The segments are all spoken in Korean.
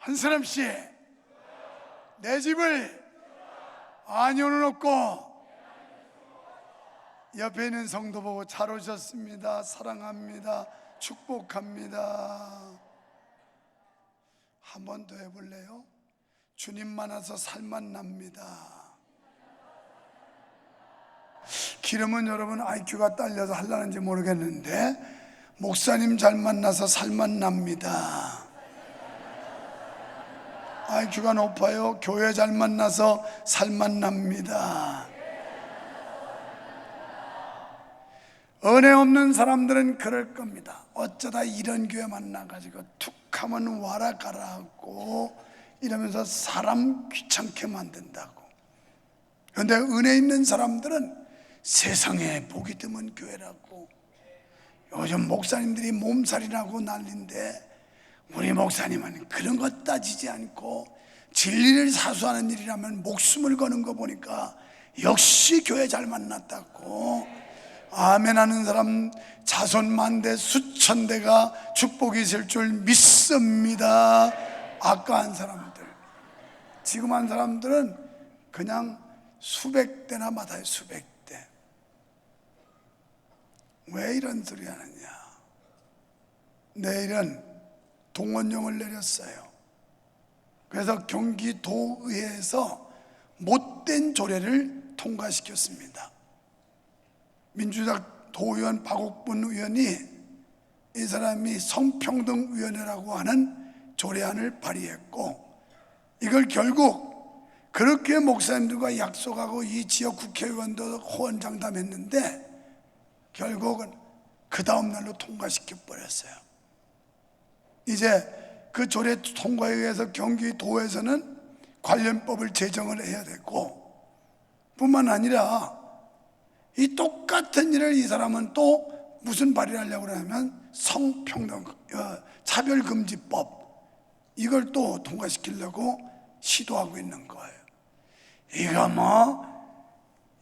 한 사람씩 내 집을 안위로는 없고, 옆에 있는 성도 보고 잘 오셨습니다. 사랑합니다. 축복합니다. 한 번 더 해볼래요? 주님 만나서 살맛 납니다. 기름은 여러분 IQ가 딸려서 하려는지 모르겠는데, 목사님 잘 만나서 살맛 납니다. IQ가 높아요. 교회 잘 만나서 살맛 납니다. 은혜 없는 사람들은 그럴 겁니다. 어쩌다 이런 교회 만나가지고 툭 하면 와라 가라 하고 이러면서 사람 귀찮게 만든다고. 그런데 은혜 있는 사람들은 세상에 보기 드문 교회라고. 요즘 목사님들이 몸살이라고 난리인데, 우리 목사님은 그런 것 따지지 않고 진리를 사수하는 일이라면 목숨을 거는 거 보니까 역시 교회 잘 만났다고. 아멘 하는 사람 자손 만대 수천 대가 축복이 있을 줄 믿습니다. 아까 한 사람들, 지금 한 사람들은 그냥 수백 대나 받아요. 수백 대. 왜 이런 소리 하느냐? 내일은 동원령을 내렸어요. 그래서 경기도의회에서 못된 조례를 통과시켰습니다. 민주당 도의원 박옥분 의원이, 이 사람이 성평등위원회라고 하는 조례안을 발의했고, 이걸 결국 그렇게 목사님들과 약속하고 이 지역 국회의원도 호언장담했는데 결국은 그 다음 날로 통과시켜 버렸어요. 이제 그 조례 통과에 의해서 경기도에서는 관련법을 제정을 해야 되고, 뿐만 아니라 이 똑같은 일을 이 사람은 또 무슨 발의를 하려고 하냐면 성평등 차별금지법, 이걸 또 통과시키려고 시도하고 있는 거예요. 이거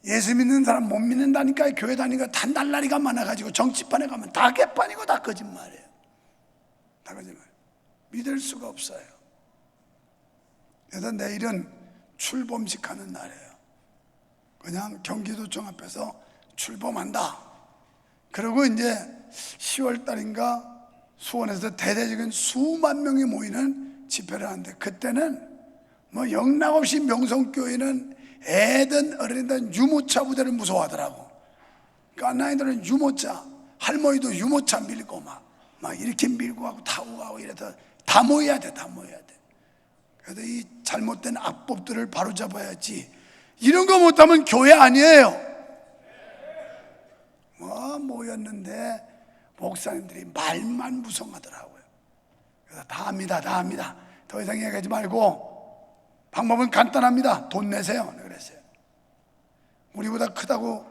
예수 믿는 사람 못 믿는다니까. 교회 다니니까 단달라리가 많아가지고 정치판에 가면 다 개판이고 다 거짓말이에요. 다 거짓말. 믿을 수가 없어요. 그래서 내일은 출범식 하는 날이에요. 그냥 경기도청 앞에서 출범한다. 그리고 이제 10월 달인가 수원에서 대대적인 수만 명이 모이는 집회를 하는데, 그때는 영락없이 명성교회는 애든 어른이든 유모차 부대를 무서워하더라고. 깐나이들은 유모차, 할머니도 유모차 밀고 막 이렇게 밀고 하고 타고 가고 이래서 다 모여야 돼. 다 모여야 돼. 그래서 이 잘못된 악법들을 바로잡아야지. 이런 거 못하면 교회 아니에요. 모였는데 목사님들이 말만 무성하더라고요. 그래서 다 합니다. 다 합니다. 더 이상 얘기하지 말고 방법은 간단합니다. 돈 내세요. 그랬어요. 우리보다 크다고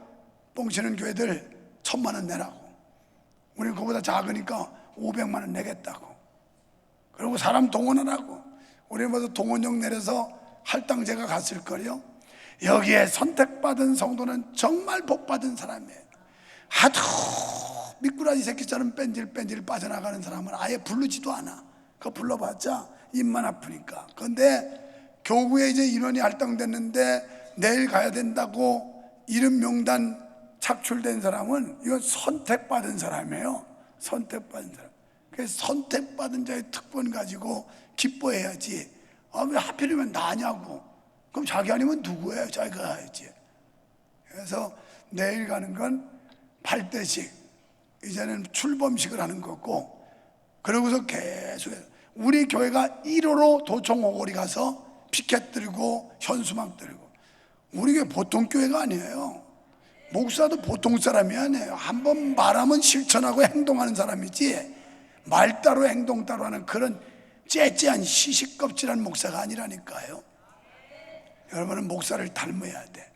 뻥치는 교회들 1,000만 원 내라고. 우리는 그보다 작으니까 500만 원 내겠다고. 그리고 사람 동원하라고. 우리는 모두 동원령 내려서 할당제가 갔을 거요. 여기에 선택받은 성도는 정말 복받은 사람이에요. 하도 미꾸라지 새끼처럼 뺀질 빠져나가는 사람은 아예 부르지도 않아. 그거 불러봤자 입만 아프니까. 그런데 교구에 이제 인원이 할당됐는데 내일 가야 된다고 이름 명단 착출된 사람은 이건 선택받은 사람이에요. 선택받은 사람. 그래서 선택받은 자의 특권 가지고 기뻐해야지. 왜 하필이면 나냐고. 그럼 자기 아니면 누구예요? 자기가 가야지. 그래서 내일 가는 건 8대식, 이제는 출범식을 하는 거고, 그러고서 계속 우리 교회가 1호로 도청 오거리 가서 피켓 들고 현수막 들고. 우리 교회 보통 교회가 아니에요. 목사도 보통 사람이 아니에요. 한번 말하면 실천하고 행동하는 사람이지, 말 따로 행동 따로 하는 그런 째째한 시시껍질한 목사가 아니라니까요. 여러분은 목사를 닮아야 돼.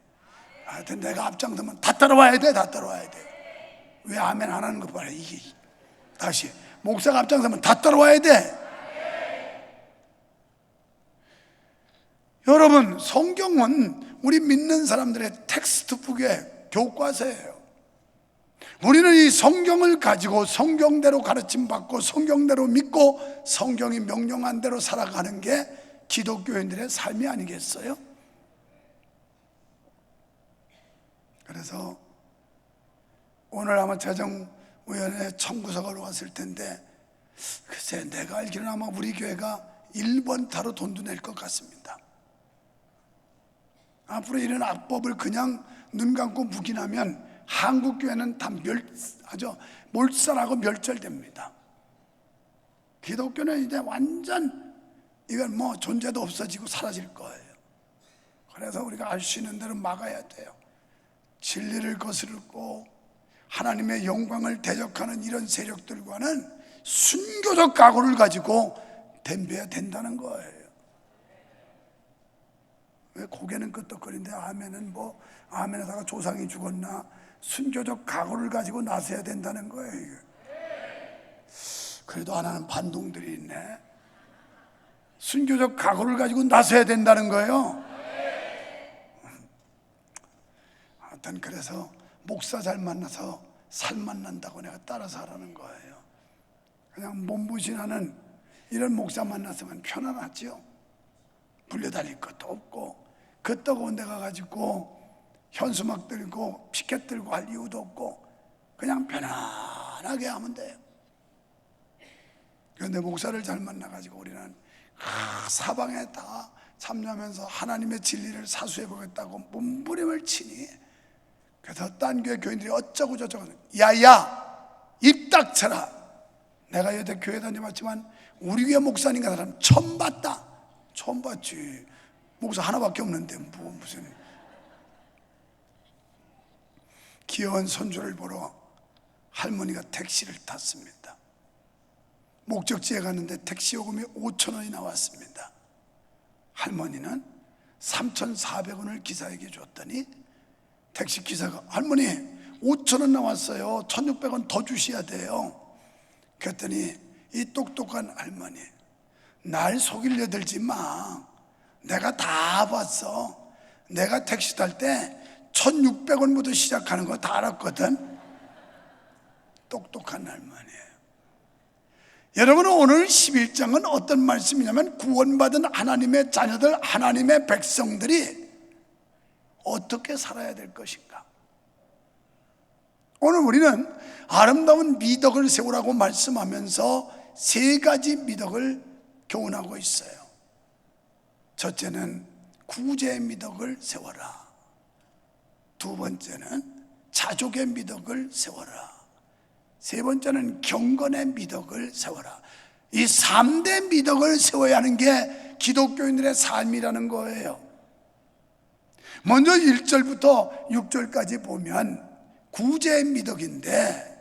하여튼 내가 앞장서면 다 따라와야 돼. 다 따라와야 돼. 왜 아멘 안 하는 거 봐라. 이게 다시 목사가 앞장서면 다 따라와야 돼. 여러분, 성경은 우리 믿는 사람들의 텍스트북의 교과서예요. 우리는 이 성경을 가지고 성경대로 가르침 받고 성경대로 믿고 성경이 명령한 대로 살아가는 게 기독교인들의 삶이 아니겠어요? 그래서 오늘 아마 재정위원회 청구서가 왔을 텐데, 글쎄 내가 알기로는 아마 우리 교회가 1번 타로 돈도 낼 것 같습니다. 앞으로 이런 악법을 그냥 눈 감고 묵인하면 한국 교회는 다 아주 몰살하고 멸절됩니다. 기독교는 이제 완전 이건 뭐 존재도 없어지고 사라질 거예요. 그래서 우리가 알 수 있는 대로 막아야 돼요. 진리를 거스르고 하나님의 영광을 대적하는 이런 세력들과는 순교적 각오를 가지고 덤벼야 된다는 거예요. 왜 고개는 끄덕거리는데 아멘은 뭐 아멘에다가 조상이 죽었나? 순교적 각오를 가지고 나서야 된다는 거예요. 그래도 안 하는 반동들이 있네. 순교적 각오를 가지고 나서야 된다는 거예요. 하여튼 그래서 목사 잘 만나서 살만 난다고 내가 따라서 하라는 거예요. 그냥 몸부신하는 이런 목사 만났으면 편안하죠. 불려다닐 것도 없고 그 뜨거운 데 가가지고 현수막 들고 피켓 들고 할 이유도 없고 그냥 편안하게 하면 돼요. 그런데 목사를 잘 만나가지고 우리는 사방에 다 참여하면서 하나님의 진리를 사수해 보겠다고 몸부림을 치니, 그래서 딴 교회 교인들이 어쩌고 저쩌고 야야 입 닥쳐라. 내가 여태 교회 다녀봤지만 우리 교회 목사님 같은 사람 처음 봤다. 처음 봤지. 목사 하나밖에 없는데 무슨. 귀여운 손주를 보러 할머니가 택시를 탔습니다. 목적지에 갔는데 택시 요금이 5,000원이 나왔습니다. 할머니는 3,400원을 기사에게 줬더니 택시 기사가 할머니 5,000원 나왔어요. 1,600원 더 주셔야 돼요. 그랬더니 이 똑똑한 할머니, 날 속이려 들지 마. 내가 다 봤어. 내가 택시 탈 때 1,600원부터 시작하는 거 다 알았거든. 똑똑한 할머니예요. 여러분, 오늘 11장은 어떤 말씀이냐면 구원받은 하나님의 자녀들, 하나님의 백성들이 어떻게 살아야 될 것인가. 오늘 우리는 아름다운 미덕을 세우라고 말씀하면서 세 가지 미덕을 교훈하고 있어요. 첫째는 구제의 미덕을 세워라. 두 번째는 자족의 미덕을 세워라. 세 번째는 경건의 미덕을 세워라. 이 3대 미덕을 세워야 하는 게 기독교인들의 삶이라는 거예요. 먼저 1절부터 6절까지 보면 구제의 미덕인데,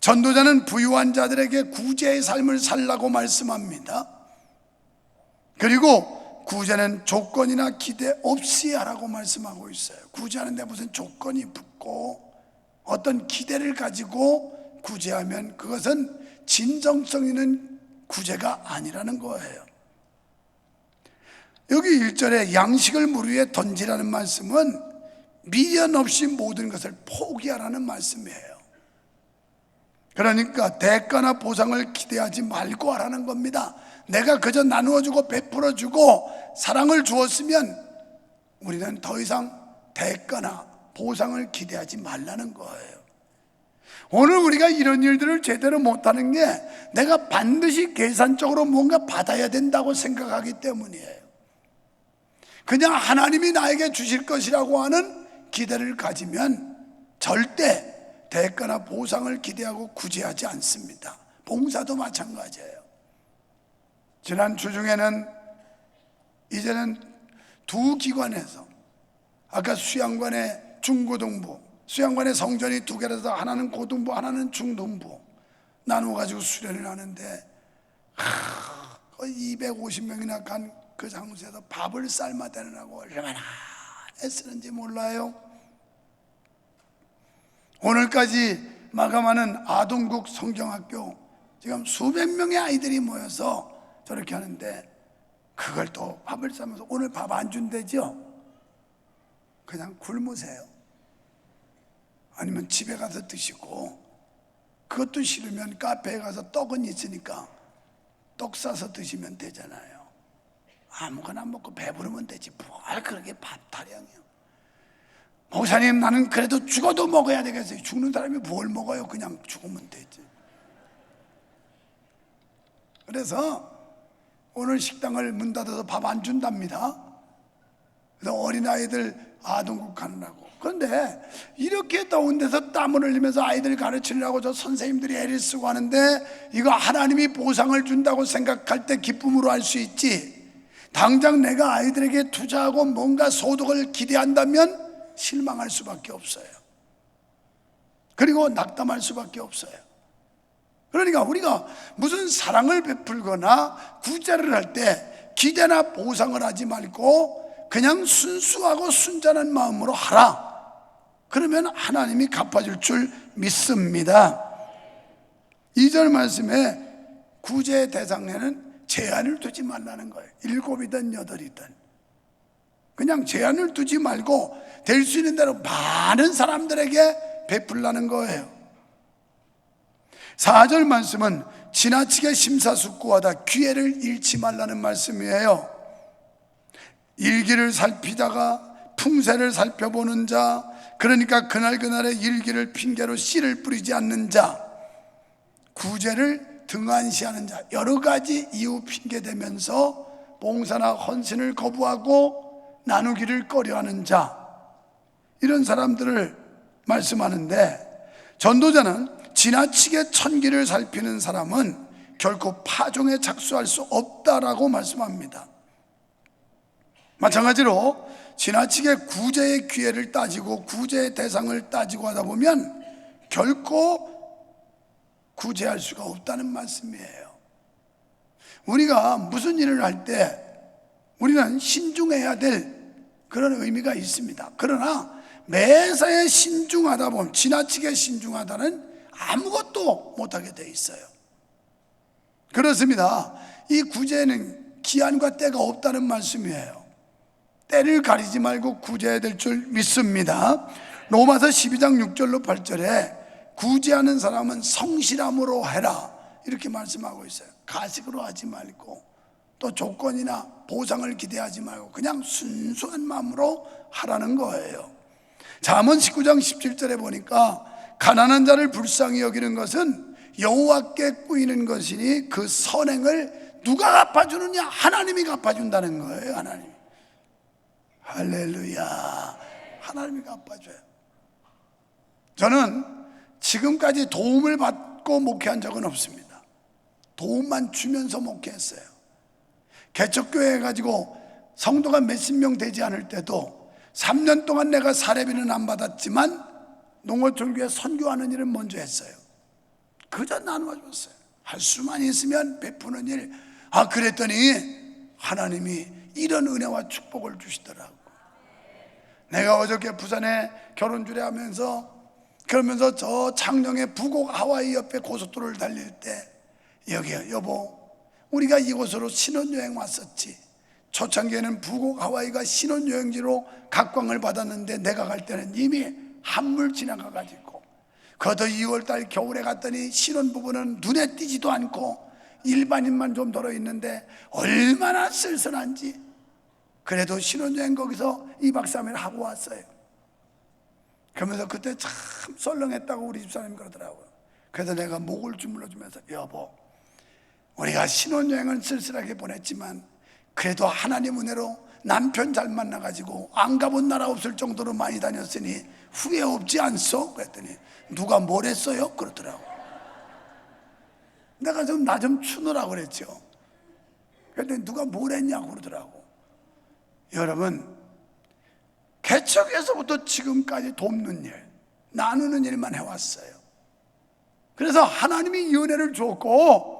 전도자는 부유한 자들에게 구제의 삶을 살라고 말씀합니다. 그리고 구제는 조건이나 기대 없이 하라고 말씀하고 있어요. 구제하는데 무슨 조건이 붙고 어떤 기대를 가지고 구제하면 그것은 진정성 있는 구제가 아니라는 거예요. 여기 1절에 양식을 물 위에 던지라는 말씀은 미련 없이 모든 것을 포기하라는 말씀이에요. 그러니까 대가나 보상을 기대하지 말고 하라는 겁니다. 내가 그저 나누어주고 베풀어주고 사랑을 주었으면 우리는 더 이상 대가나 보상을 기대하지 말라는 거예요. 오늘 우리가 이런 일들을 제대로 못하는 게 내가 반드시 계산적으로 뭔가 받아야 된다고 생각하기 때문이에요. 그냥 하나님이 나에게 주실 것이라고 하는 기대를 가지면 절대 대가나 보상을 기대하고 구제하지 않습니다. 봉사도 마찬가지예요. 지난 주중에는 이제는 두 기관에서, 아까 수양관의 중고등부, 수양관의 성전이 두 개라서 하나는 고등부 하나는 중등부 나누어가지고 수련을 하는데 250명이나 간 그 장소에서 밥을 삶아대느라고 얼마나 애쓰는지 몰라요. 오늘까지 마감하는 아동국 성경학교 지금 수백 명의 아이들이 모여서 저렇게 하는데, 그걸 또 밥을 싸면서 오늘 밥 안 준대죠? 그냥 굶으세요. 아니면 집에 가서 드시고, 그것도 싫으면 카페에 가서 떡은 있으니까 떡 싸서 드시면 되잖아요. 아무거나 먹고 배부르면 되지 뭘 그렇게 밥 타령이요. 목사님, 나는 그래도 죽어도 먹어야 되겠어요. 죽는 사람이 뭘 먹어요? 그냥 죽으면 되지. 그래서 오늘 식당을 문 닫아서 밥 안 준답니다. 그래서 어린아이들 아동국 가느라고. 그런데 이렇게 더운 데서 땀을 흘리면서 아이들 가르치느라고 저 선생님들이 애를 쓰고 하는데, 이거 하나님이 보상을 준다고 생각할 때 기쁨으로 할 수 있지, 당장 내가 아이들에게 투자하고 뭔가 소득을 기대한다면 실망할 수밖에 없어요. 그리고 낙담할 수밖에 없어요. 그러니까 우리가 무슨 사랑을 베풀거나 구제를 할 때 기대나 보상을 하지 말고 그냥 순수하고 순전한 마음으로 하라. 그러면 하나님이 갚아줄 줄 믿습니다. 2절 말씀에 구제 대상에는 제한을 두지 말라는 거예요. 7이든 8이든 그냥 제한을 두지 말고 될 수 있는 대로 많은 사람들에게 베풀라는 거예요. 4절 말씀은 지나치게 심사숙고하다 기회를 잃지 말라는 말씀이에요. 일기를 살피다가 풍세를 살펴보는 자, 그러니까 그날그날의 일기를 핑계로 씨를 뿌리지 않는 자, 구제를 등한시하는 자, 여러 가지 이유 핑계대면서 봉사나 헌신을 거부하고 나누기를 꺼려하는 자, 이런 사람들을 말씀하는데, 전도자는 지나치게 천기를 살피는 사람은 결코 파종에 착수할 수 없다라고 말씀합니다. 마찬가지로 지나치게 구제의 기회를 따지고 구제의 대상을 따지고 하다 보면 결코 구제할 수가 없다는 말씀이에요. 우리가 무슨 일을 할 때 우리는 신중해야 될 그런 의미가 있습니다. 그러나 매사에 신중하다 보면, 지나치게 신중하다는 아무것도 못하게 돼 있어요. 그렇습니다. 이 구제에는 기한과 때가 없다는 말씀이에요. 때를 가리지 말고 구제해야 될 줄 믿습니다. 로마서 12장 6절로 8절에 구제하는 사람은 성실함으로 해라, 이렇게 말씀하고 있어요. 가식으로 하지 말고 또 조건이나 보상을 기대하지 말고 그냥 순수한 마음으로 하라는 거예요. 잠언 19장 17절에 보니까 가난한 자를 불쌍히 여기는 것은 여호와께 꾸이는 것이니 그 선행을 누가 갚아주느냐? 하나님이 갚아준다는 거예요. 하나님. 할렐루야. 하나님이 갚아줘요. 저는 지금까지 도움을 받고 목회한 적은 없습니다. 도움만 주면서 목회했어요. 개척교회 해가지고 성도가 몇십 명 되지 않을 때도 3년 동안 내가 사례비는 안 받았지만 농어촌교회 선교하는 일은 먼저 했어요. 그저 나누어 줬어요. 할 수만 있으면 베푸는 일. 그랬더니 하나님이 이런 은혜와 축복을 주시더라고. 내가 어저께 부산에 결혼 주례하면서 그러면서 저 창녕의 부곡 하와이 옆에 고속도로를 달릴 때, 여기요 여보, 우리가 이곳으로 신혼여행 왔었지. 초창기에는 부곡 하와이가 신혼여행지로 각광을 받았는데 내가 갈 때는 이미 한물 지나가가지고, 거더 2월달 겨울에 갔더니 신혼부부는 눈에 띄지도 않고 일반인만 좀 들어있는데 얼마나 쓸쓸한지. 그래도 신혼여행 거기서 2박 3일 하고 왔어요. 그러면서 그때 참 썰렁했다고 우리 집사님이 그러더라고요. 그래서 내가 목을 주물러주면서, 여보, 우리가 신혼여행은 쓸쓸하게 보냈지만 그래도 하나님 은혜로 남편 잘 만나가지고 안 가본 나라 없을 정도로 많이 다녔으니 후회 없지 않소? 그랬더니 누가 뭘 했어요? 그러더라고. 내가 나 좀 추느라고 그랬죠. 그랬더니 누가 뭘 했냐고 그러더라고. 여러분, 개척에서부터 지금까지 돕는 일, 나누는 일만 해왔어요. 그래서 하나님이 이 은혜를 줬고,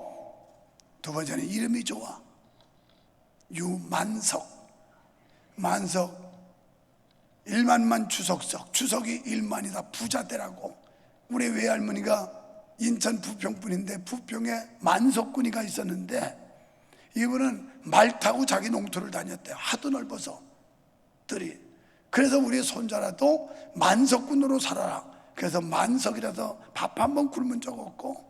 두 번째는 이름이 좋아. 유만석. 만석, 일만만 주석석. 주석이 일만이다. 부자대라고. 우리 외할머니가 인천 부평분인데 부평에 만석군이가 있었는데 이분은 말 타고 자기 농토를 다녔대요. 하도 넓어서 들이. 그래서 우리 손자라도 만석군으로 살아라. 그래서 만석이라서 밥 한 번 굶은 적 없고,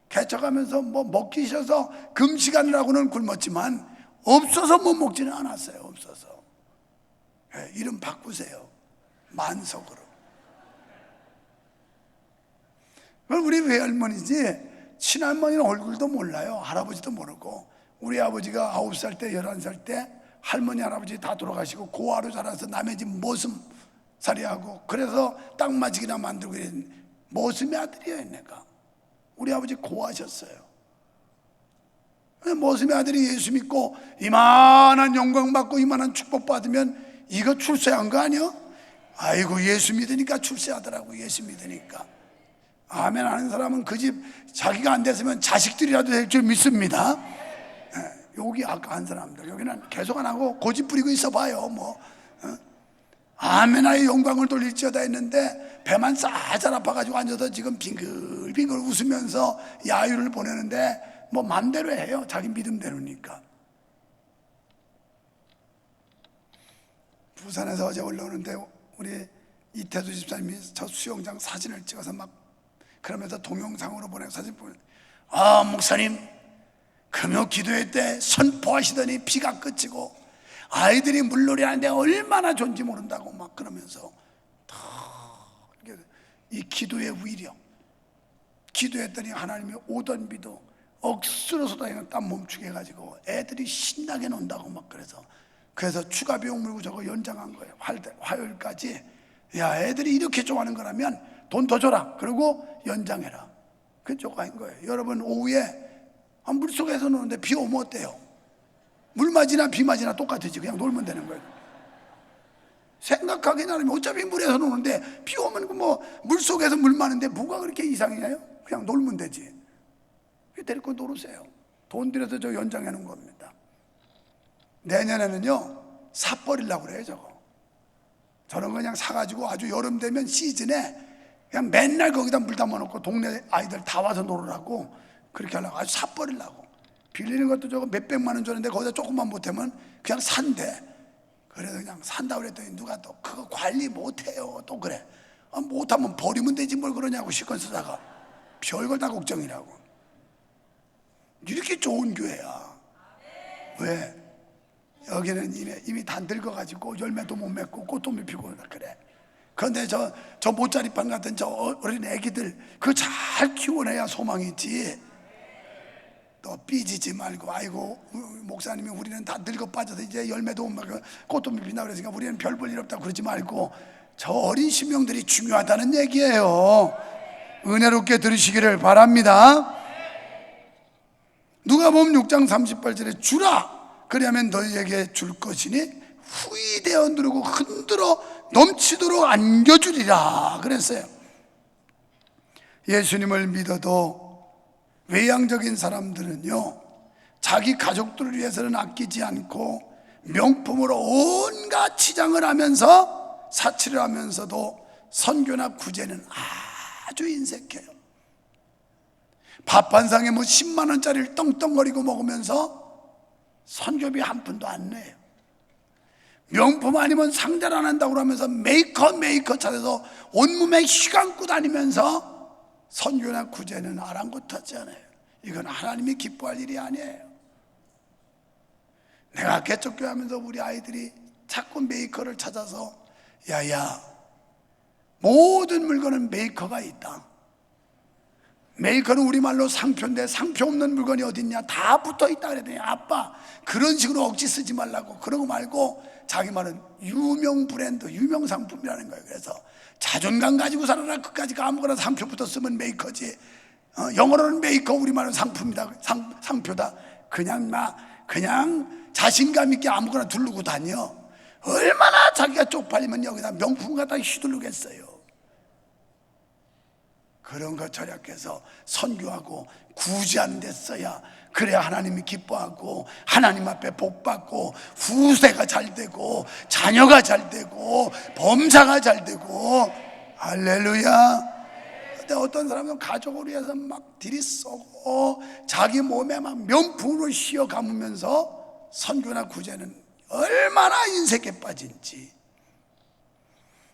개척하면서 뭐 먹기 싫어서 금식하느라고는 굶었지만 없어서 못 먹지는 않았어요. 없어서. 이름 바꾸세요. 만석으로. 그럼 우리 외할머니지 친할머니는 얼굴도 몰라요. 할아버지도 모르고. 우리 아버지가 9살 때 11살 때 할머니 할아버지 다 돌아가시고 고아로 자라서 남의 집 모슴살이하고, 그래서 딱 맞이기나 만들고 이런 모슴의 아들이에요. 내가 우리 아버지 고아셨어요. 모슴의 아들이 예수 믿고 이만한 영광 받고 이만한 축복 받으면 이거 출세한 거 아니야? 아이고 예수 믿으니까 출세하더라고. 예수 믿으니까. 아멘 하는 사람은 그 집 자기가 안 됐으면 자식들이라도 될 줄 믿습니다. 여기 아까 한 사람들 여기는 계속 안 하고 고집 부리고 있어 봐요. 뭐 아멘하의 영광을 돌릴지어다 했는데 배만 쌀쌀 아파가지고 앉아서 지금 빙글빙글 웃으면서 야유를 보내는데 뭐 맘대로 해요. 자기 믿음대로니까. 부산에서 어제 올라오는데 우리 이태수 집사님이 저 수영장 사진을 찍어서 막 그러면서 동영상으로 보내고 사진 보내. 아 목사님 금요 기도회 때 선포하시더니 비가 그치고 아이들이 물놀이 하는데 얼마나 좋은지 모른다고 막 그러면서 이 기도의 위력, 기도했더니 하나님이 오던 비도 억수로 쏟아지는 땀 멈추게 해가지고 애들이 신나게 논다고 막 그래서 추가 비용 물고 저거 연장한 거예요. 화요일까지. 야 애들이 이렇게 좋아하는 거라면 돈 더 줘라. 그리고 연장해라. 그쪽 아닌 거예요. 여러분 오후에 물속에서 노는데 비 오면 어때요? 물 맞이나 비 맞이나 똑같지. 그냥 놀면 되는 거예요. 생각하기 나름이 어차피 물에서 노는데 비 오면 뭐 물속에서 물 많은데 뭐가 그렇게 이상해요? 그냥 놀면 되지. 데리고 놀으세요. 돈 들여서 저 연장해 놓은 겁니다. 내년에는요 사 버리려고 그래요. 저런 거 그냥 사가지고 아주 여름 되면 시즌에 그냥 맨날 거기다 물 담아놓고 동네 아이들 다 와서 놀으라고 그렇게 하려고 아주 사 버리려고. 빌리는 것도 저거 몇백만 원 줬는데 거기다 조금만 못하면 그냥 산대. 그래서 그냥 산다 그랬더니 누가 또 그거 관리 못해요. 또 그래. 못하면 버리면 되지 뭘 그러냐고 시건 쓰다가 별걸 다 걱정이라고. 이렇게 좋은 교회야. 왜? 여기는 이미 다 늙어가지고 열매도 못 맺고 꽃도 못 피고 그래. 그런데 저 모짜리판 같은 저 어린 애기들 그거 잘 키워내야 소망이 있지. 또 삐지지 말고 아이고 목사님이 우리는 다 늙어 빠져서 이제 열매도 못 맺고 꽃도 못 핀다 그러니까 우리는 별 볼 일 없다고 그러지 말고 저 어린 심령들이 중요하다는 얘기예요. 은혜롭게 들으시기를 바랍니다. 누가복음 6장 38절에 주라 그리하면 너희에게 줄 것이니 후이되어 누르고 흔들어 넘치도록 안겨주리라 그랬어요. 예수님을 믿어도 외향적인 사람들은요 자기 가족들을 위해서는 아끼지 않고 명품으로 온갖 치장을 하면서 사치를 하면서도 선교나 구제는 아주 인색해요. 밥 한 상에 뭐 10만 원짜리를 떵떵거리고 먹으면서 선교비 한 푼도 안 내요. 명품 아니면 상대를 안 한다고 그러면서 메이커 찾아서 온몸에 휘감고 다니면서 선교나 구제는 아랑곳하지 않아요. 이건 하나님이 기뻐할 일이 아니에요. 내가 개척교회 하면서 우리 아이들이 자꾸 메이커를 찾아서 야야 모든 물건은 메이커가 있다. 메이커는 우리말로 상표인데 상표 없는 물건이 어딨냐 다 붙어있다 그랬더니 아빠 그런 식으로 억지 쓰지 말라고. 그러고 말고 자기 말은 유명 브랜드 유명 상품이라는 거예요. 그래서 자존감 가지고 살아라. 끝까지 아무거나 상표부터 쓰면 메이커지. 영어로는 메이커 우리말은 상품이다 상표다. 그냥 자신감 있게 아무거나 두르고 다녀. 얼마나 자기가 쪽팔리면 여기다 명품 갖다 휘두르겠어요. 그런 거 절약해서 선교하고 구제하는 데 써야 그래야 하나님이 기뻐하고 하나님 앞에 복 받고 후세가 잘 되고 자녀가 잘 되고 범사가 잘 되고 할렐루야. 근데 어떤 사람은 가족을 위해서 막 들이쓰고 자기 몸에 막 명품으로 씌어 감으면서 선교나 구제는 얼마나 인색에 빠진지.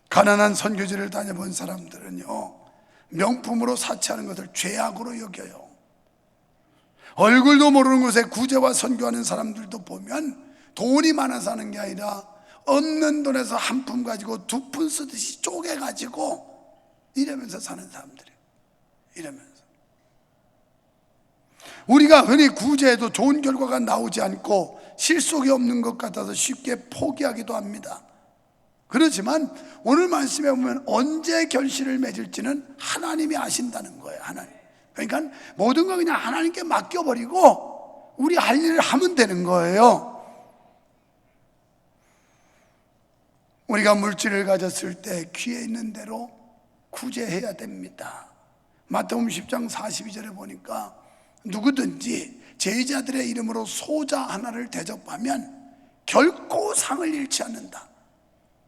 가난한 선교지를 다녀본 사람들은요, 명품으로 사치하는 것을 죄악으로 여겨요. 얼굴도 모르는 곳에 구제와 선교하는 사람들도 보면 돈이 많아서 하는 게 아니라 없는 돈에서 한 푼 가지고 두 푼 쓰듯이 쪼개가지고 이러면서 사는 사람들이에요. 이러면서 우리가 흔히 구제해도 좋은 결과가 나오지 않고 실속이 없는 것 같아서 쉽게 포기하기도 합니다. 그렇지만 오늘 말씀에 보면 언제 결실을 맺을지는 하나님이 아신다는 거예요. 하나님. 그러니까 모든 걸 그냥 하나님께 맡겨버리고 우리 할 일을 하면 되는 거예요. 우리가 물질을 가졌을 때 귀에 있는 대로 구제해야 됩니다. 마태복음 10장 42절에 보니까 누구든지 제자들의 이름으로 소자 하나를 대접하면 결코 상을 잃지 않는다.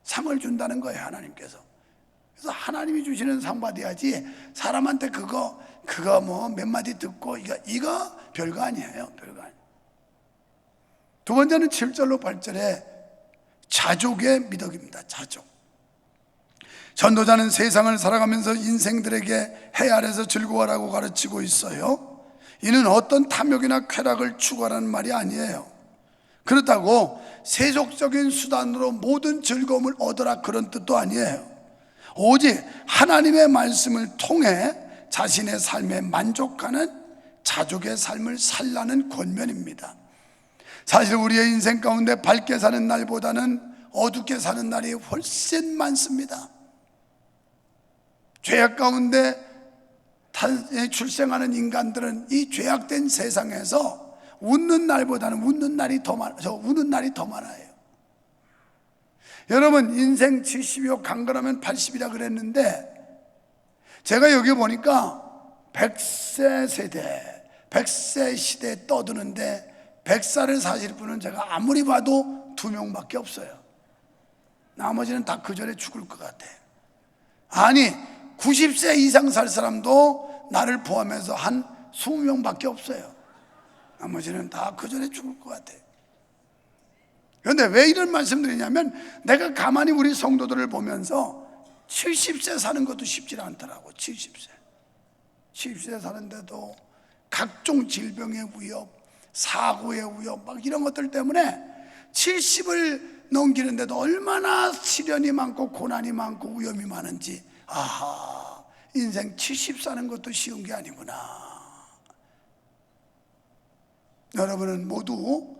상을 준다는 거예요, 하나님께서. 그래서 하나님이 주시는 상 받아야지 사람한테 그거 뭐 몇 마디 듣고 이거 별거 아니에요. 별거 아니에요. 두 번째는 7절로 8절에 자족의 미덕입니다. 자족. 전도자는 세상을 살아가면서 인생들에게 해 아래서 즐거워라고 가르치고 있어요. 이는 어떤 탐욕이나 쾌락을 추구하라는 말이 아니에요. 그렇다고 세속적인 수단으로 모든 즐거움을 얻어라 그런 뜻도 아니에요. 오직 하나님의 말씀을 통해 자신의 삶에 만족하는 자족의 삶을 살라는 권면입니다. 사실 우리의 인생 가운데 밝게 사는 날보다는 어둡게 사는 날이 훨씬 많습니다. 죄악 가운데 출생하는 인간들은 이 죄악된 세상에서 웃는 날보다는 우는 날이 더 많아요. 여러분, 인생 70이요 강건하면 80이라 그랬는데 제가 여기 보니까 100세 세대, 100세 시대에 떠드는데 100살을 사실 분은 제가 아무리 봐도 2명밖에 없어요. 나머지는 다 그 전에 죽을 것 같아. 아니 90세 이상 살 사람도 나를 포함해서 한 20명밖에 없어요. 나머지는 다 그 전에 죽을 것 같아. 그런데 왜 이런 말씀드리냐면 내가 가만히 우리 성도들을 보면서 70세 사는 것도 쉽지 않더라고. 70세 사는데도 각종 질병의 위협, 사고의 위협 막 이런 것들 때문에 70을 넘기는데도 얼마나 시련이 많고 고난이 많고 위험이 많은지, 아하, 인생 70 사는 것도 쉬운 게 아니구나. 여러분은 모두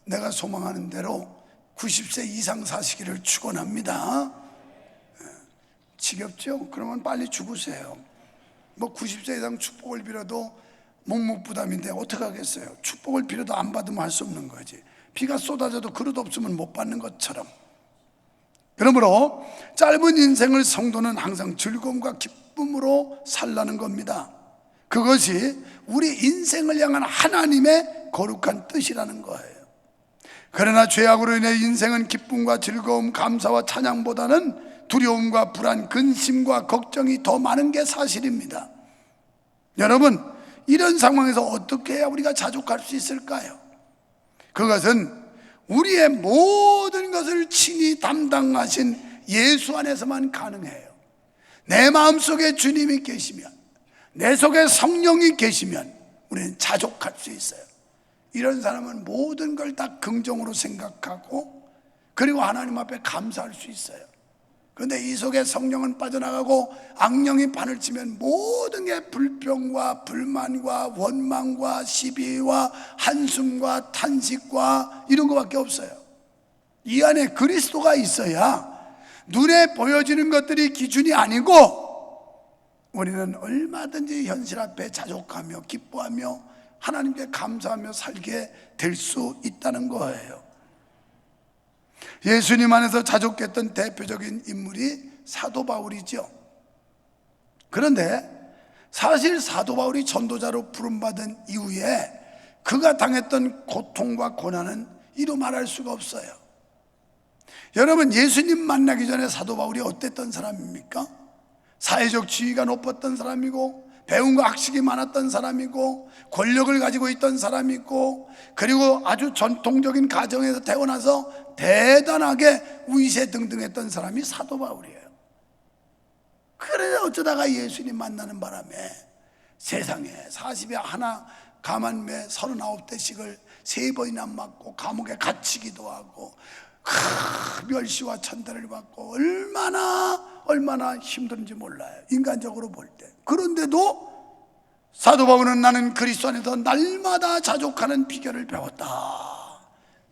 내가 소망하는 대로 90세 이상 사시기를 축원합니다. 지겹죠? 그러면 빨리 죽으세요. 뭐 90세 이상 축복을 빌어도 묵묵부담인데 어떡하겠어요? 축복을 빌어도 안 받으면 할 수 없는 거지. 비가 쏟아져도 그릇 없으면 못 받는 것처럼. 그러므로 짧은 인생을 성도는 항상 즐거움과 기쁨으로 살라는 겁니다. 그것이 우리 인생을 향한 하나님의 거룩한 뜻이라는 거예요. 그러나 죄악으로 인해 인생은 기쁨과 즐거움, 감사와 찬양보다는 두려움과 불안, 근심과 걱정이 더 많은 게 사실입니다. 여러분, 이런 상황에서 어떻게 해야 우리가 자족할 수 있을까요? 그것은 우리의 모든 것을 친히 담당하신 예수 안에서만 가능해요. 내 마음속에 주님이 계시면, 내 속에 성령이 계시면 우리는 자족할 수 있어요. 이런 사람은 모든 걸 다 긍정으로 생각하고 그리고 하나님 앞에 감사할 수 있어요. 그런데 이 속에 성령은 빠져나가고 악령이 판을 치면 모든 게 불평과 불만과 원망과 시비와 한숨과 탄식과 이런 것밖에 없어요. 이 안에 그리스도가 있어야 눈에 보여지는 것들이 기준이 아니고 우리는 얼마든지 현실 앞에 자족하며 기뻐하며 하나님께 감사하며 살게 될 수 있다는 거예요. 예수님 안에서 자족했던 대표적인 인물이 사도 바울이죠. 그런데 사실 사도 바울이 전도자로 부름받은 이후에 그가 당했던 고통과 고난은 이루 말할 수가 없어요. 여러분, 예수님 만나기 전에 사도 바울이 어땠던 사람입니까? 사회적 지위가 높았던 사람이고 배움과 학식이 많았던 사람이고 권력을 가지고 있던 사람이고 그리고 아주 전통적인 가정에서 태어나서 대단하게 위세등등했던 사람이 사도 바울이에요. 그래 어쩌다가 예수님 만나는 바람에 세상에 40에 하나 가만매 39대씩을 3번이나 맞고 감옥에 갇히기도 하고 멸시와 천대를 받고 얼마나 힘든지 몰라요, 인간적으로 볼 때. 그런데도 사도 바울은 나는 그리스도 안에서 날마다 자족하는 비결을 배웠다,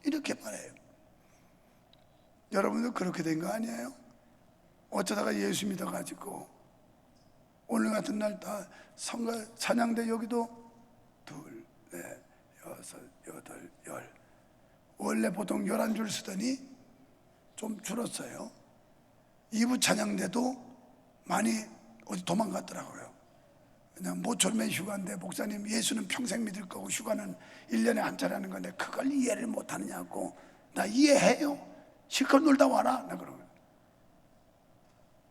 이렇게 말해요. 여러분도 그렇게 된 거 아니에요? 어쩌다가 예수 믿어가지고 오늘 같은 날 다 성가 찬양대 여기도 2, 4, 6, 8, 10 원래 보통 11줄 쓰더니 좀 줄었어요. 2부 찬양대도 많이 어디 도망갔더라고요. 그냥 모처럼에 휴가인데 목사님 예수는 평생 믿을 거고 휴가는 1년에 한 차례 하는 건데 그걸 이해를 못하느냐고. 나 이해해요, 실컷 놀다 와라, 나 그러고.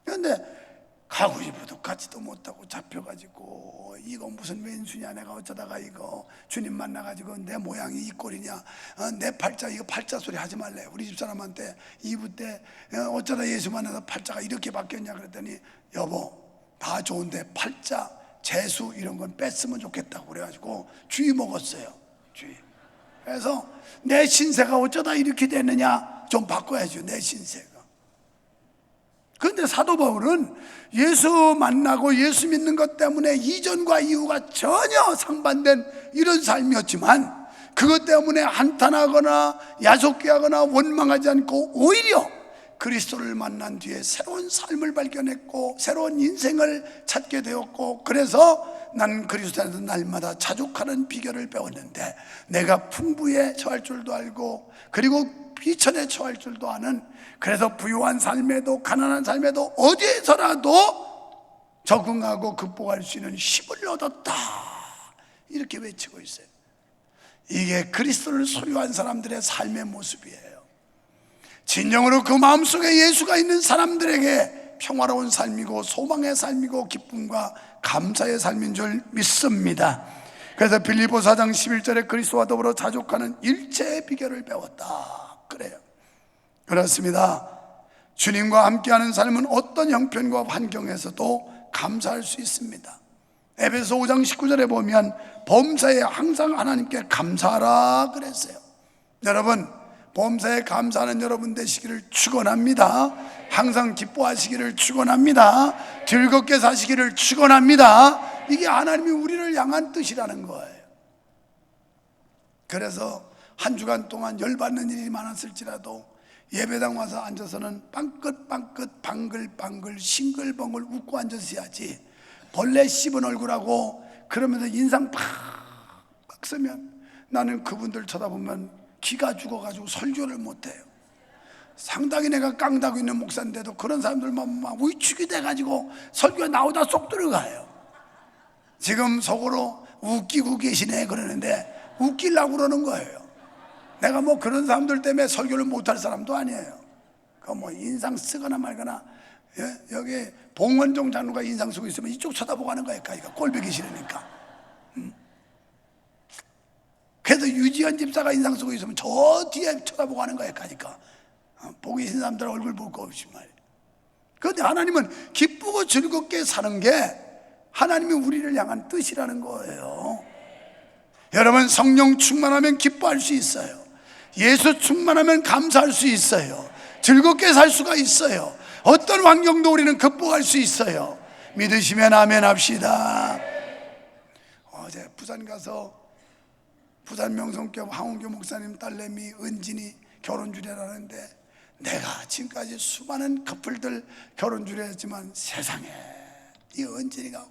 그런데 가고 싶어도 가지도 못하고 잡혀가지고 이거 무슨 왼수냐, 내가 어쩌다가 이거 주님 만나가지고 내 모양이 이 꼴이냐, 내 팔자, 이거 팔자 소리 하지 말래. 우리 집사람한테 2부 때 어쩌다 예수 만나서 팔자가 이렇게 바뀌었냐 그랬더니 여보 다 좋은데 팔자 재수 이런 건 뺐으면 좋겠다고 그래가지고 주의 먹었어요, 주의. 그래서 내 신세가 어쩌다 이렇게 됐느냐, 좀 바꿔야죠, 내 신세가. 그런데 사도 바울은 예수 만나고 예수 믿는 것 때문에 이전과 이후가 전혀 상반된 이런 삶이었지만 그것 때문에 한탄하거나 야속해하거나 원망하지 않고 오히려 그리스도를 만난 뒤에 새로운 삶을 발견했고 새로운 인생을 찾게 되었고, 그래서 난 그리스도 안에서 날마다 자족하는 비결을 배웠는데 내가 풍부에 처할 줄도 알고 그리고 비천에 처할 줄도 아는, 그래서 부유한 삶에도 가난한 삶에도 어디에서라도 적응하고 극복할 수 있는 힘을 얻었다, 이렇게 외치고 있어요. 이게 그리스도를 소유한 사람들의 삶의 모습이에요. 진정으로 그 마음속에 예수가 있는 사람들에게 평화로운 삶이고 소망의 삶이고 기쁨과 감사의 삶인 줄 믿습니다. 그래서 빌립보 4장 11절에 그리스도와 더불어 자족하는 일체의 비결을 배웠다, 그래요. 그렇습니다. 주님과 함께하는 삶은 어떤 형편과 환경에서도 감사할 수 있습니다. 에베소 5장 19절에 보면 범사에 항상 하나님께 감사하라 그랬어요. 여러분, 범사에 감사하는 여러분 되시기를 축원합니다. 항상 기뻐하시기를 축원합니다. 즐겁게 사시기를 축원합니다. 이게 하나님이 우리를 향한 뜻이라는 거예요. 그래서 한 주간 동안 열받는 일이 많았을지라도 예배당 와서 앉아서는 빵긋빵긋 방글방글 싱글벙글 웃고 앉았어야지, 벌레 씹은 얼굴하고 그러면서 인상 팍 쓰면 나는 그분들 쳐다보면 기가 죽어가지고 설교를 못해요. 상당히 내가 깡다고 있는 목사인데도 그런 사람들만 막 위축이 돼가지고 설교에 나오다 쏙 들어가요. 지금 속으로 웃기고 계시네 그러는데 웃기려고 그러는 거예요. 내가 뭐 그런 사람들 때문에 설교를 못할 사람도 아니에요. 그 뭐 인상 쓰거나 말거나, 여기 봉원종 장로가 인상 쓰고 있으면 이쪽 쳐다보고 하는 거예요. 꼴보기 싫으니까. 그래서 유지현 집사가 인상 쓰고 있으면 저 뒤에 쳐다보고 하는 거예요. 보기 싫은 사람들 얼굴 볼 거 없이 말이에요. 그런데 하나님은 기쁘고 즐겁게 사는 게 하나님이 우리를 향한 뜻이라는 거예요. 여러분, 성령 충만하면 기뻐할 수 있어요. 예수 충만하면 감사할 수 있어요. 즐겁게 살 수가 있어요. 어떤 환경도 우리는 극복할 수 있어요. 믿으시면 아멘 합시다. 어제 부산 가서 부산 명성교 황원교 목사님 딸내미 은진이 결혼 주례라는데, 내가 지금까지 수많은 커플들 결혼 주례했지만 세상에 이 은진이가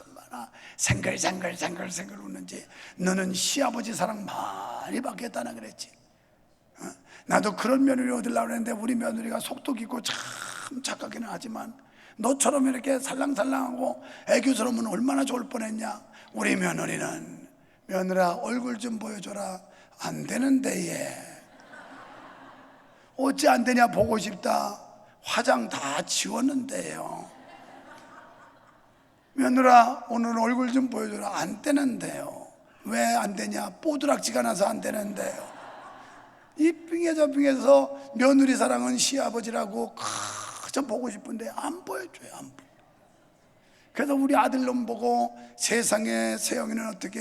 얼마나 생글생글 웃는지, 너는 시아버지 사랑 많이 받겠다나 그랬지. 나도 그런 며느리 얻으려고 했는데 우리 며느리가 속도 깊고 참 착하기는 하지만 너처럼 이렇게 살랑살랑하고 애교스러우면 얼마나 좋을 뻔했냐. 우리 며느리는 며느라 얼굴 좀 보여줘라. 안 되는데 얘 어찌 안 되냐, 보고 싶다. 화장 다 지웠는데요. 며느라 오늘 얼굴 좀 보여줘라. 안 되는데요. 왜 안 되냐? 뽀드락지가 나서 안 되는데요. 이 빙에 저 빙에서 며느리 사랑은 시아버지라고 그저 보고 싶은데 안 보여줘요. 안 보여. 그래서 우리 아들놈 보고 세상에 세영이는 어떻게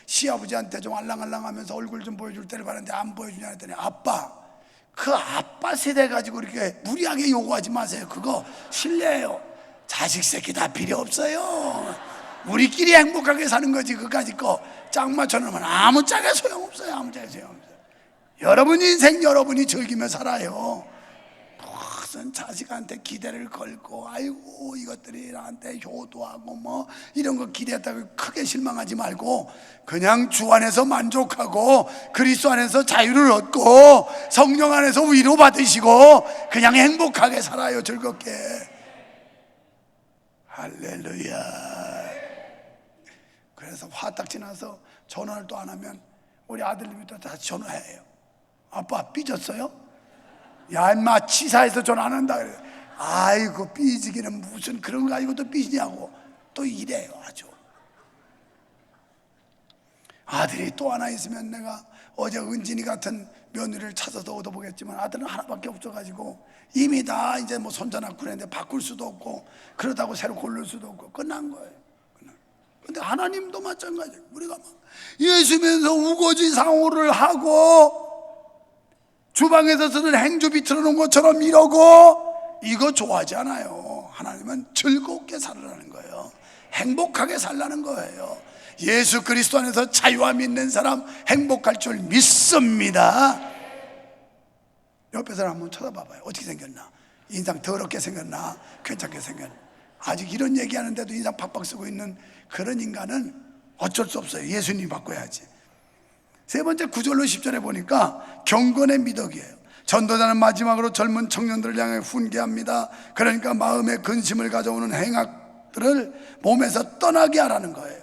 시아버지한테 좀 알랑알랑하면서 얼굴 좀 보여줄 때를 봤는데 안 보여주냐 했더니 아빠, 그 아빠 세대 가지고 이렇게 무리하게 요구하지 마세요. 그거 실례예요. 자식 새끼 다 필요 없어요. 우리끼리 행복하게 사는 거지. 그까짓 거 짝 맞춰놓으면 아무 짝에 소용없어요. 아무 짝에 소용없어요. 여러분 인생 여러분이 즐기며 살아요. 무슨 자식한테 기대를 걸고 아이고 이것들이 나한테 효도하고 뭐 이런 거 기대했다고 크게 실망하지 말고 그냥 주 안에서 만족하고 그리스도 안에서 자유를 얻고 성령 안에서 위로받으시고 그냥 행복하게 살아요. 즐겁게. 할렐루야. 그래서 화 딱 지나서 전화를 또 안 하면 우리 아들님이 또 다시 전화해요. 아빠 삐졌어요? 야 인마 치사해서 전화 안 한다 그래. 아이고 삐지기는 무슨 그런 거 가지고 또 삐지냐고 또 이래요. 아주 아들이 또 하나 있으면 내가 어제 은진이 같은 며느리를 찾아서 얻어보겠지만 아들은 하나밖에 없어가지고 이미 다 이제 뭐 손자낳고 그랬는데 바꿀 수도 없고 그러다고 새로 고를 수도 없고 끝난 거예요. 근데 하나님도 마찬가지예요. 우리가 막 예수면서 우거지 상호를 하고 주방에서 쓰는 행주비 틀어놓은 것처럼 이러고 이거 좋아하지 않아요. 하나님은 즐겁게 살으라는 거예요. 행복하게 살라는 거예요. 예수 그리스도 안에서 자유함 있는 사람 행복할 줄 믿습니다. 옆에 사람 한번 쳐다봐봐요. 어떻게 생겼나? 인상 더럽게 생겼나? 괜찮게 생겼나? 아직 이런 얘기하는데도 인상 팍팍 쓰고 있는 그런 인간은 어쩔 수 없어요. 예수님이 바꿔야지. 세 번째 9절로 10절에 보니까 경건의 미덕이에요. 전도자는 마지막으로 젊은 청년들을 향해 훈계합니다. 그러니까 마음에 근심을 가져오는 행악들을 몸에서 떠나게 하라는 거예요.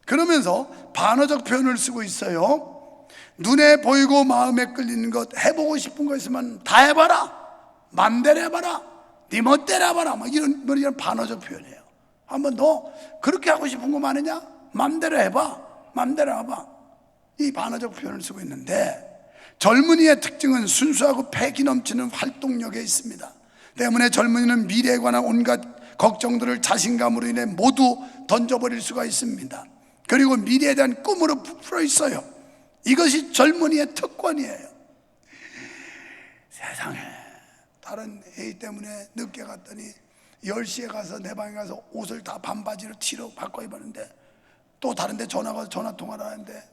그러면서 반어적 표현을 쓰고 있어요. 눈에 보이고 마음에 끌리는 것, 해보고 싶은 거 있으면 다 해봐라. 맘대로 해봐라. 네 멋대로 해봐라. 막 이런 반어적 표현이에요. 한번 너 그렇게 하고 싶은 거 많으냐? 맘대로 해봐. 맘대로 해봐. 이 반어적 표현을 쓰고 있는데 젊은이의 특징은 순수하고 패기 넘치는 활동력에 있습니다. 때문에 젊은이는 미래에 관한 온갖 걱정들을 자신감으로 인해 모두 던져버릴 수가 있습니다. 그리고 미래에 대한 꿈으로 부풀어 있어요. 이것이 젊은이의 특권이에요. 세상에 다른 회의 때문에 늦게 갔더니 10시에 가서 내 방에 가서 옷을 다 반바지로 티로 바꿔 입었는데 또 다른 데 전화 통화를 하는데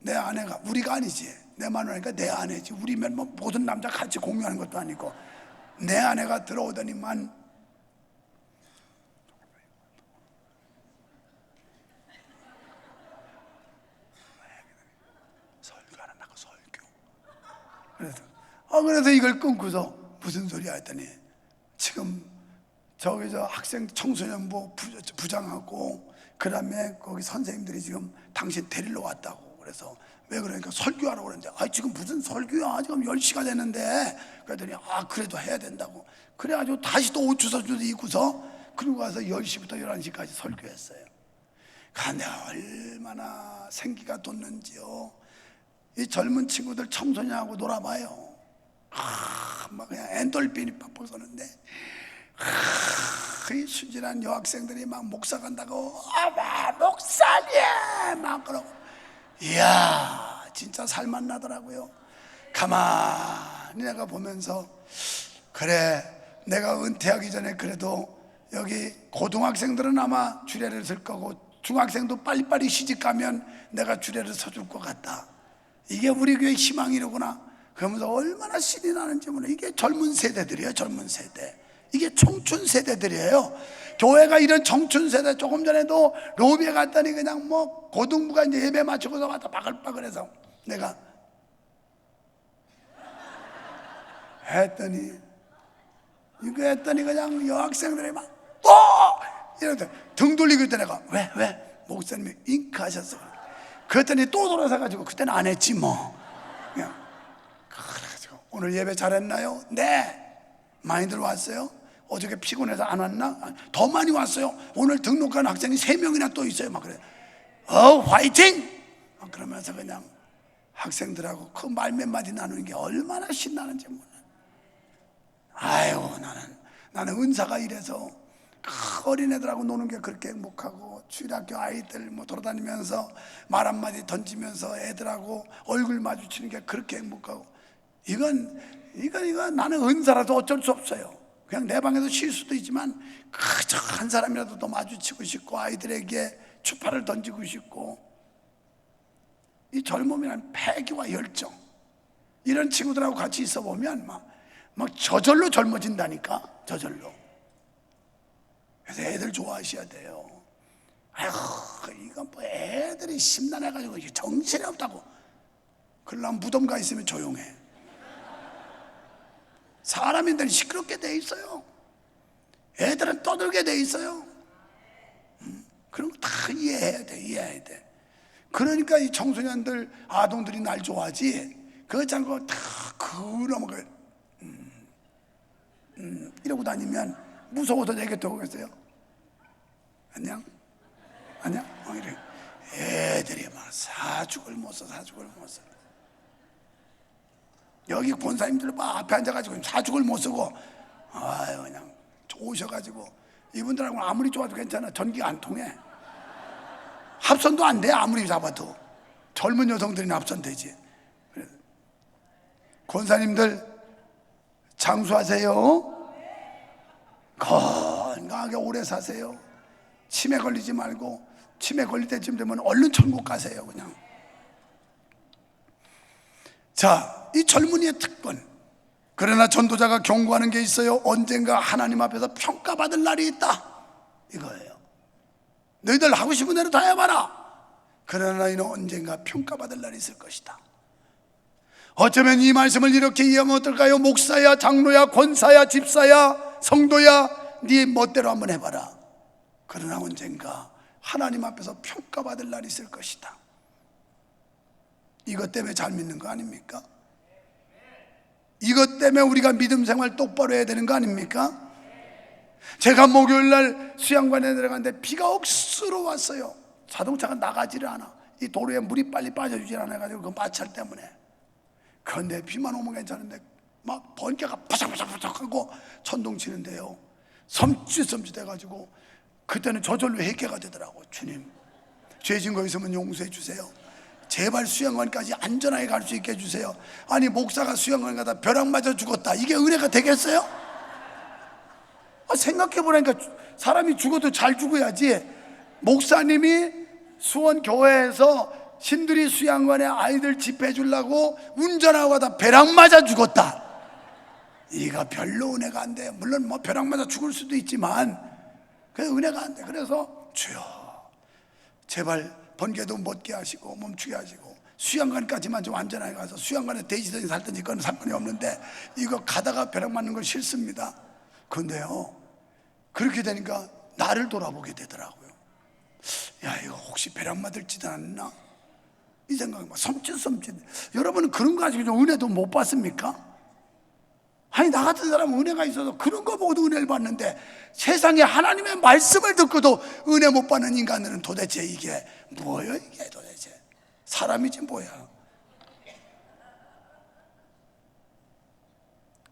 내 아내가, 우리가 아니지, 내 마누라니까 내 아내지, 우리면 뭐 모든 남자 같이 공유하는 것도 아니고 내 아내가 들어오더니만 설교하는 나가 설교. 그래서 이걸 끊고서 무슨 소리야 했더니 지금 저기 저 학생 청소년부 부장하고 그 다음에 거기 선생님들이 지금 당신 데리러 왔다고. 그래서 왜 그러니까 설교하라고 그러는데 지금 무슨 설교야, 지금 10시가 됐는데. 그랬더니 그래도 해야 된다고. 그래가지고 다시 또 옷 주워주고 입고서 그리고 가서 10시부터 11시까지 설교했어요. 근데 얼마나 생기가 돋는지요. 이 젊은 친구들 청소년하고 놀아봐요. 막 그냥 엔돌핀이 팍팍 쏘는데 이 순진한 여학생들이 막 목사 간다고 목사님 막 그러고 이야 진짜 살맛 나더라고요. 가만히 내가 보면서 그래 내가 은퇴하기 전에 그래도 여기 고등학생들은 아마 주례를 쓸 거고 중학생도 빨리빨리 시집가면 내가 주례를 서줄 것 같다. 이게 우리 교회 희망이로구나. 그러면서 얼마나 신이 나는지 몰라. 이게 젊은 세대들이에요. 젊은 세대. 이게 청춘 세대들이에요. 교회가 이런 청춘 세대. 조금 전에도 로비에 갔더니 그냥 뭐 고등부가 이제 예배 마치고서 왔다 바글바글해서 내가 했더니 이거 했더니 그냥 여학생들이 막 이러더니 등 돌리고 있더니 내가 왜 목사님이 잉크하셨어. 그랬더니 또 돌아서 가지고 그때는 안 했지 뭐. 그냥 그래가지고 오늘 예배 잘했나요? 네. 많이들 왔어요? 어저께 피곤해서 안 왔나? 더 많이 왔어요. 오늘 등록한 학생이 3명이나 또 있어요. 막 그래. 화이팅! 그러면서 그냥 학생들하고 그 말 몇 마디 나누는 게 얼마나 신나는지 몰라. 아유, 나는 은사가 이래서 어린애들하고 노는 게 그렇게 행복하고, 주일학교 아이들 돌아다니면서 말 한마디 던지면서 애들하고 얼굴 마주치는 게 그렇게 행복하고, 이건 나는 은사라도 어쩔 수 없어요. 그냥 내 방에서 쉴 수도 있지만 그저 한 사람이라도 더 마주치고 싶고, 아이들에게 추파를 던지고 싶고, 이 젊음이란 패기와 열정, 이런 친구들하고 같이 있어 보면 막 저절로 젊어진다니까, 저절로. 그래서 애들 좋아하셔야 돼요. 아휴, 이건 뭐 애들이 심란해가지고 정신이 없다고. 그러려면 무덤 가 있으면 조용해. 사람인들은 시끄럽게 돼 있어요. 애들은 떠들게 돼 있어요. 그런 거 다 이해해야 돼. 그러니까 이 청소년들, 아동들이 날 좋아하지. 그거 잠깐 다 그러면 이러고 다니면 무서워서 내게 오겠어요? 안녕? 이래. 애들이 막 사죽을 못 써. 여기 권사님들 막 앞에 앉아가지고 사죽을 못 쓰고, 아유, 그냥 오셔가지고, 이분들하고는 아무리 좋아도 괜찮아. 전기가 안 통해. 합선도 안 돼. 아무리 잡아도. 젊은 여성들이나 합선되지. 권사님들 장수하세요. 건강하게 오래 사세요. 치매 걸리지 말고, 치매 걸릴 때쯤 되면 얼른 천국 가세요. 그냥. 자, 이 젊은이의 특권. 그러나 전도자가 경고하는 게 있어요. 언젠가 하나님 앞에서 평가받을 날이 있다, 이거예요. 너희들 하고 싶은 대로 다 해봐라. 그러나 너희는 언젠가 평가받을 날이 있을 것이다. 어쩌면 이 말씀을 이렇게 이해하면 어떨까요? 목사야, 장로야, 권사야, 집사야, 성도야, 네 멋대로 한번 해봐라. 그러나 언젠가 하나님 앞에서 평가받을 날이 있을 것이다. 이것 때문에 잘 믿는 거 아닙니까? 이것 때문에 우리가 믿음 생활 똑바로 해야 되는 거 아닙니까? 제가 목요일날 수양관에 들어갔는데 비가 억수로 왔어요. 자동차가 나가지를 않아. 이 도로에 물이 빨리 빠져주질 않아가지고 그 마찰 때문에. 그런데 비만 오면 괜찮은데 막 번개가 바삭바삭바삭하고 천둥 치는데요, 섬찟섬찟 해가지고 그때는 저절로 회개가 되더라고. 주님, 죄진 거 있으면 용서해 주세요. 제발 수양관까지 안전하게 갈 수 있게 해주세요. 아니, 목사가 수양관 가다 벼락 맞아 죽었다, 이게 은혜가 되겠어요? 생각해보니까 사람이 죽어도 잘 죽어야지. 목사님이 수원교회에서 신들이 수양관에 아이들 집회 주려고 운전하고 가다 벼락 맞아 죽었다, 이거 별로 은혜가 안 돼. 물론 벼락 맞아 죽을 수도 있지만 그 은혜가 안 돼. 그래서 주여, 제발 번개도 멎게 하시고 멈추게 하시고, 수양관까지만 좀 안전하게 가서, 수양관에 돼지든지 살든지 그건 상관이 없는데 이거 가다가 벼락 맞는 건 싫습니다. 그런데요, 그렇게 되니까 나를 돌아보게 되더라고요. 야, 이거 혹시 벼락 맞을지도 않나, 이 생각이 막 섬찟섬찟. 여러분은 그런 거 가지고 좀 은혜도 못 받습니까? 아니, 나 같은 사람은 은혜가 있어서 그런 거 보고도 은혜를 받는데, 세상에 하나님의 말씀을 듣고도 은혜 못 받는 인간들은 도대체 이게 뭐예요? 이게 도대체 사람이지 뭐야?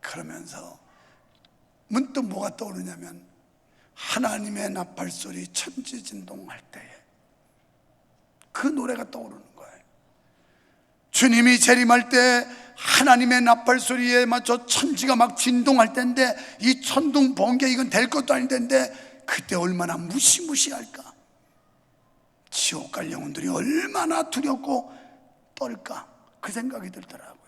그러면서 문득 뭐가 떠오르냐면, 하나님의 나팔소리 천지진동할 때에 그 노래가 떠오르는 거예요. 주님이 재림할 때 하나님의 나팔소리에 맞춰 천지가 막 진동할 텐데, 이 천둥 번개 이건 될 것도 아닐 텐데 그때 얼마나 무시무시할까. 지옥 갈 영혼들이 얼마나 두렵고 떨까, 그 생각이 들더라고요.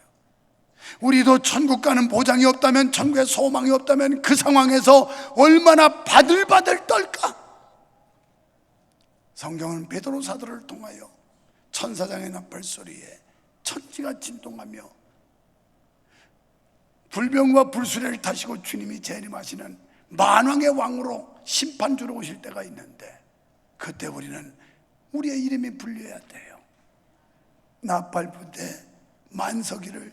우리도 천국 가는 보장이 없다면, 천국에 소망이 없다면 그 상황에서 얼마나 바들바들 떨까. 성경은 베드로 사도를 통하여 천사장의 나팔소리에 천지가 진동하며 불병과 불수레를 타시고 주님이 재림하시는 만왕의 왕으로 심판주로 오실 때가 있는데, 그때 우리는 우리의 이름이 불려야 돼요. 나 밟을 때 만석이를,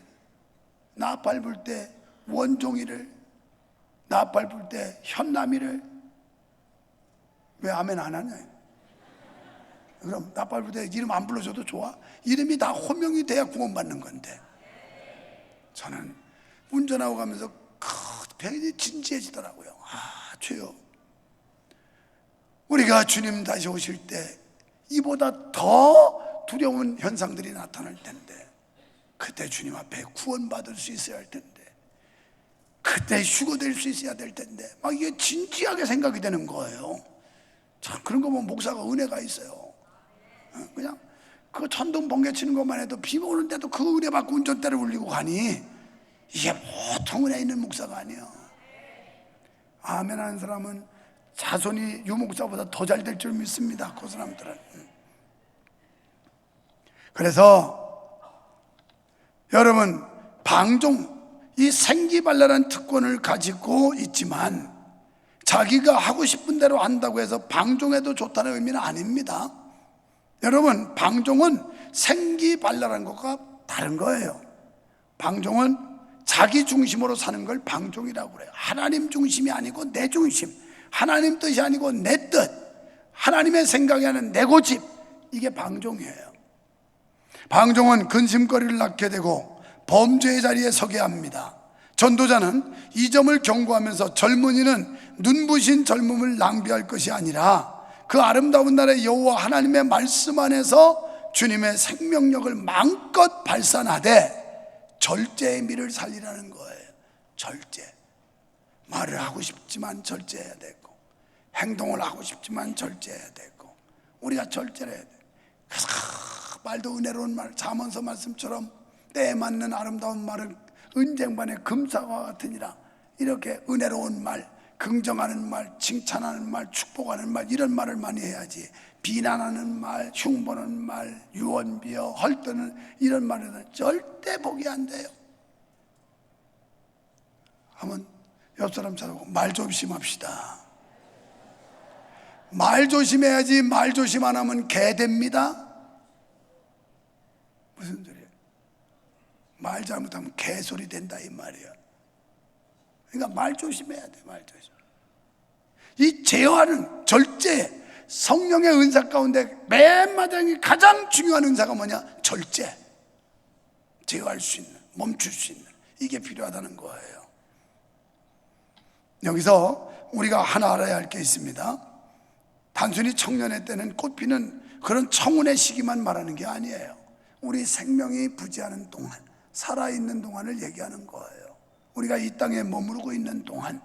나 밟을 때 원종이를, 나팔 불 때 현남이를 왜 아멘 안 하냐? 그럼 나팔 불 때 이름 안 불러줘도 좋아? 이름이 다 호명이 돼야 구원받는 건데. 저는 운전하고 가면서 굉장히 진지해지더라고요. 아, 주여, 우리가 주님 다시 오실 때 이보다 더 두려운 현상들이 나타날 텐데, 그때 주님 앞에 구원받을 수 있어야 할 텐데, 그때 휴거될 수 있어야 될 텐데, 막 이게 진지하게 생각이 되는 거예요. 참, 그런 거 보면 목사가 은혜가 있어요. 그냥 그 천둥 번개 치는 것만 해도 비 오는데도 그 은혜 받고 운전대를 울리고 가니, 이게 보통 은혜 있는 목사가 아니에요. 아멘 하는 사람은 자손이 유목사보다 더 잘 될 줄 믿습니다. 그 사람들은. 그래서 여러분, 방종, 이 생기발랄한 특권을 가지고 있지만 자기가 하고 싶은 대로 한다고 해서 방종해도 좋다는 의미는 아닙니다. 여러분, 방종은 생기발랄한 것과 다른 거예요. 방종은 자기 중심으로 사는 걸 방종이라고 그래요. 하나님 중심이 아니고 내 중심, 하나님 뜻이 아니고 내 뜻, 하나님의 생각이 아닌 내 고집, 이게 방종이에요. 방종은 근심거리를 낳게 되고 범죄의 자리에 서게 합니다. 전도자는 이 점을 경고하면서 젊은이는 눈부신 젊음을 낭비할 것이 아니라 그 아름다운 날에 여호와 하나님의 말씀 안에서 주님의 생명력을 마음껏 발산하되 절제의 미를 살리라는 거예요. 절제. 말을 하고 싶지만 절제해야 되고, 행동을 하고 싶지만 절제해야 되고, 우리가 절제를 해야 돼. 그래서 말도 은혜로운 말, 잠언서 말씀처럼 때에 맞는 아름다운 말은 은쟁반의 금사와 같으니라. 이렇게 은혜로운 말, 긍정하는 말, 칭찬하는 말, 축복하는 말, 이런 말을 많이 해야지. 비난하는 말, 흉보는 말, 유언비어, 헐떠는 이런 말에는 절대 복이 안 돼요. 한번 옆 사람 찾아보고 말 조심합시다. 말 조심해야지. 말 조심 안 하면 개 됩니다. 무슨 소리야? 말 잘못하면 개소리 된다 이 말이야. 그러니까 말 조심해야 돼. 말 조심. 이 제어하는 절제, 성령의 은사 가운데 맨 마지막에 가장 중요한 은사가 뭐냐? 절제. 제어할 수 있는, 멈출 수 있는, 이게 필요하다는 거예요. 여기서 우리가 하나 알아야 할 게 있습니다. 단순히 청년의 때는 꽃피는 그런 청운의 시기만 말하는 게 아니에요. 우리 생명이 부지하는 동안, 살아있는 동안을 얘기하는 거예요. 우리가 이 땅에 머무르고 있는 동안,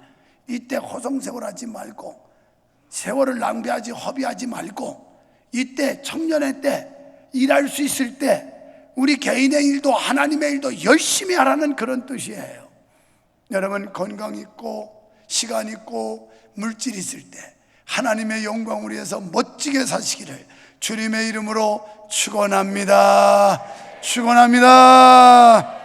이때 허송세월하지 말고, 세월을 낭비하지 허비하지 말고, 이때 청년의 때, 일할 수 있을 때 우리 개인의 일도 하나님의 일도 열심히 하라는 그런 뜻이에요. 여러분, 건강 있고 시간 있고 물질 있을 때 하나님의 영광을 위해서 멋지게 사시기를 주님의 이름으로 축원합니다. 축원합니다.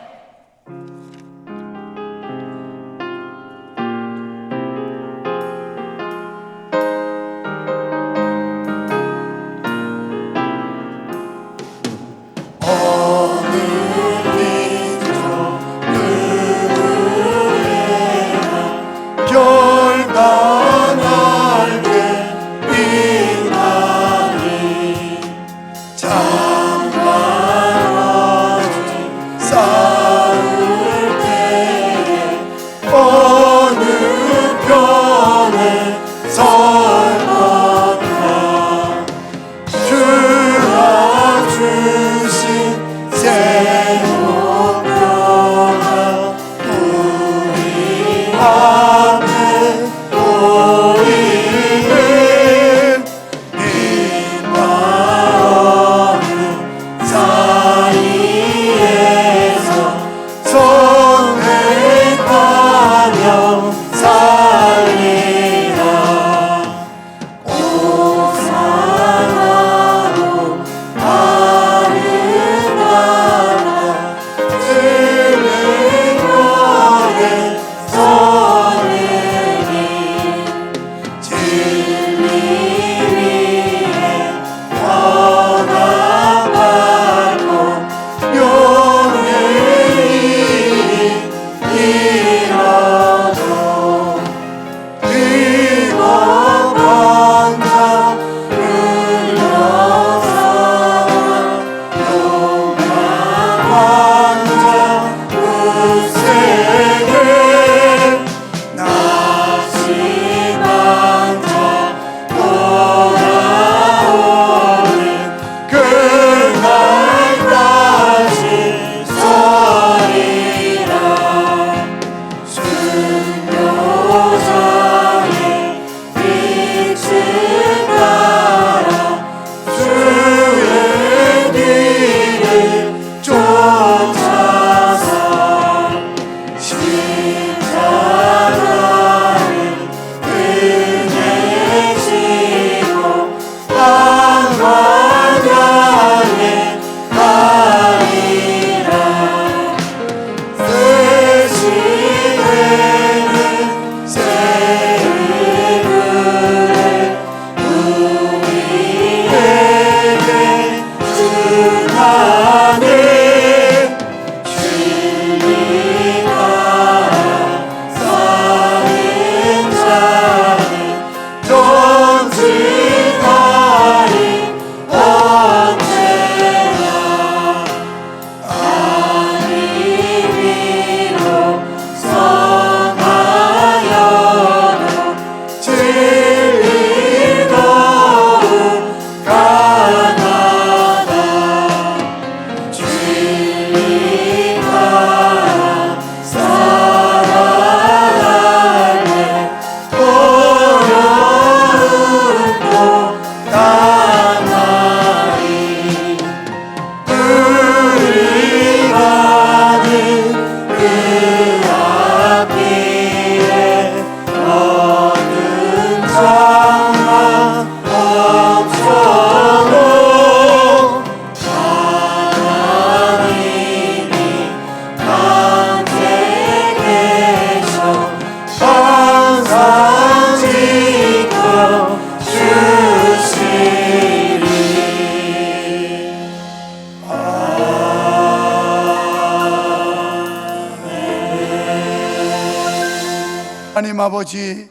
하나님 아버지,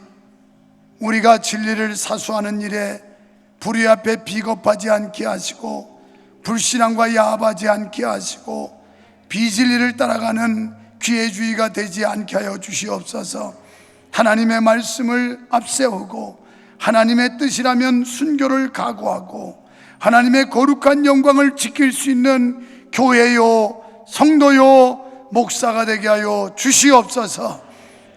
우리가 진리를 사수하는 일에 불의 앞에 비겁하지 않게 하시고 불신앙과 야합하지 않게 하시고 비진리를 따라가는 기회주의가 되지 않게 하여 주시옵소서. 하나님의 말씀을 앞세우고 하나님의 뜻이라면 순교를 각오하고 하나님의 거룩한 영광을 지킬 수 있는 교회요, 성도요, 목사가 되게 하여 주시옵소서.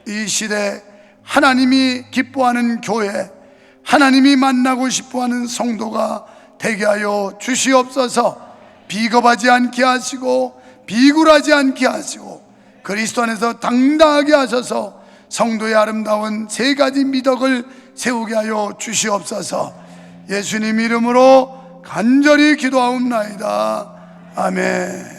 이 시대 하나님이 기뻐하는 교회, 하나님이 만나고 싶어하는 성도가 되게 하여 주시옵소서. 비겁하지 않게 하시고 비굴하지 않게 하시고 그리스도 안에서 당당하게 하셔서 성도의 아름다운 세 가지 미덕을 세우게 하여 주시옵소서. 예수님 이름으로 간절히 기도하옵나이다. 아멘.